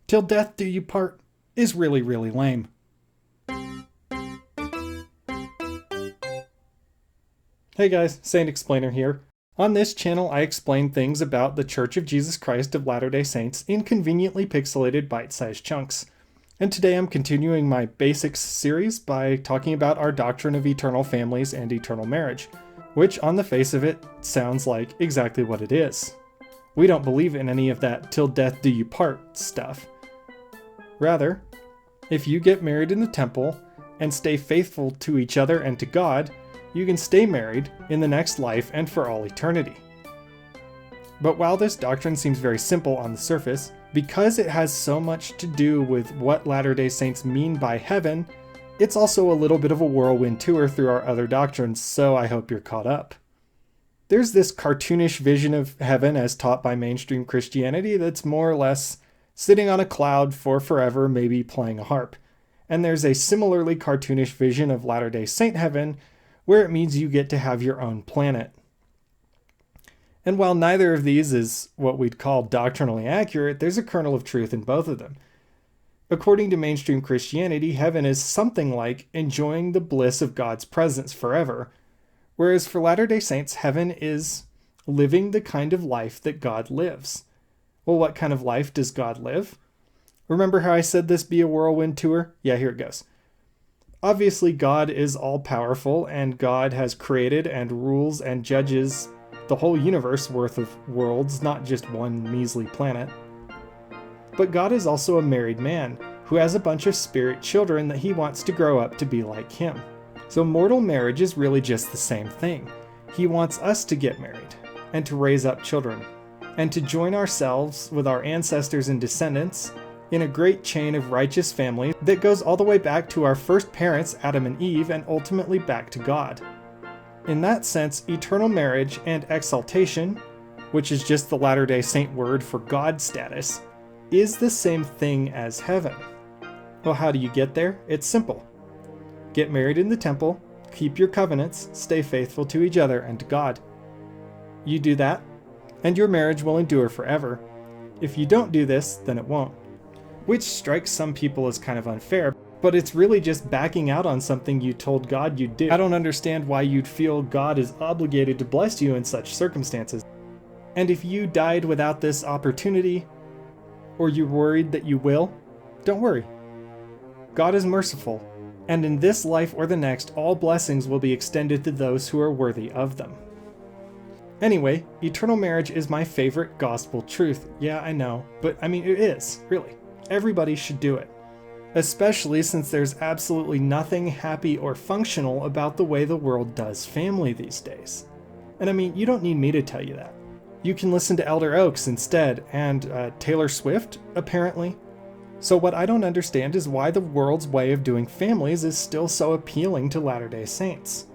till death do you part is really, really lame. Hey guys, Saint Explainer here. On this channel, I explain things about the Church of Jesus Christ of Latter-day Saints in conveniently pixelated bite-sized chunks. And today I'm continuing my Basics series by talking about our doctrine of eternal families and eternal marriage, which on the face of it sounds like exactly what it is. We don't believe in any of that till death do you part stuff. Rather, if you get married in the temple and stay faithful to each other and to God, you can stay married in the next life and for all eternity. But while this doctrine seems very simple on the surface, because it has so much to do with what Latter-day Saints mean by heaven, it's also a little bit of a whirlwind tour through our other doctrines, so I hope you're caught up. There's this cartoonish vision of heaven as taught by mainstream Christianity that's more or less sitting on a cloud for forever, maybe playing a harp. And there's a similarly cartoonish vision of Latter-day Saint heaven, where it means you get to have your own planet. And while neither of these is what we'd call doctrinally accurate, there's a kernel of truth in both of them. According to mainstream Christianity, heaven is something like enjoying the bliss of God's presence forever, whereas for Latter-day Saints, heaven is living the kind of life that God lives. Well, what kind of life does God live? Remember how I said this be a whirlwind tour? Yeah, here it goes. Obviously, God is all-powerful, and God has created and rules and judges the whole universe worth of worlds, not just one measly planet. But God is also a married man who has a bunch of spirit children that he wants to grow up to be like him. So mortal marriage is really just the same thing. He wants us to get married and to raise up children and to join ourselves with our ancestors and descendants in a great chain of righteous family that goes all the way back to our first parents, Adam and Eve, and ultimately back to God. In that sense, eternal marriage and exaltation, which is just the Latter-day Saint word for God status, is the same thing as heaven. Well, how do you get there? It's simple. Get married in the temple, keep your covenants, stay faithful to each other and to God. You do that, and your marriage will endure forever. If you don't do this, then it won't. Which strikes some people as kind of unfair, but it's really just backing out on something you told God you'd do. I don't understand why you'd feel God is obligated to bless you in such circumstances. And if you died without this opportunity, or you're worried that you will, don't worry. God is merciful, and in this life or the next, all blessings will be extended to those who are worthy of them. Anyway, eternal marriage is my favorite gospel truth. Yeah, I know, but I mean, it is, really. Everybody should do it. Especially since there's absolutely nothing happy or functional about the way the world does family these days. And I mean, you don't need me to tell you that. You can listen to Elder Oaks instead, and Taylor Swift, apparently. So what I don't understand is why the world's way of doing families is still so appealing to Latter-day Saints.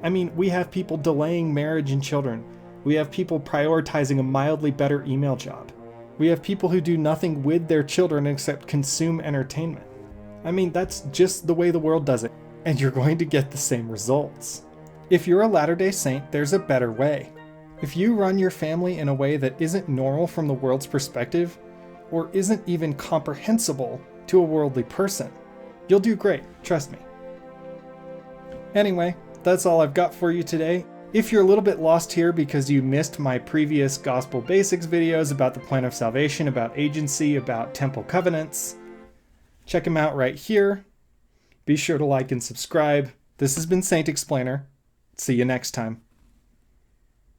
I mean, we have people delaying marriage and children. We have people prioritizing a mildly better email job. We have people who do nothing with their children except consume entertainment. I mean, that's just the way the world does it, and you're going to get the same results. If you're a Latter-day Saint, there's a better way. If you run your family in a way that isn't normal from the world's perspective, or isn't even comprehensible to a worldly person, you'll do great, trust me. Anyway, that's all I've got for you today. If you're a little bit lost here because you missed my previous Gospel Basics videos about the plan of salvation, about agency, about temple covenants, check them out right here. Be sure to like and subscribe. This has been Saint Explainer. See you next time.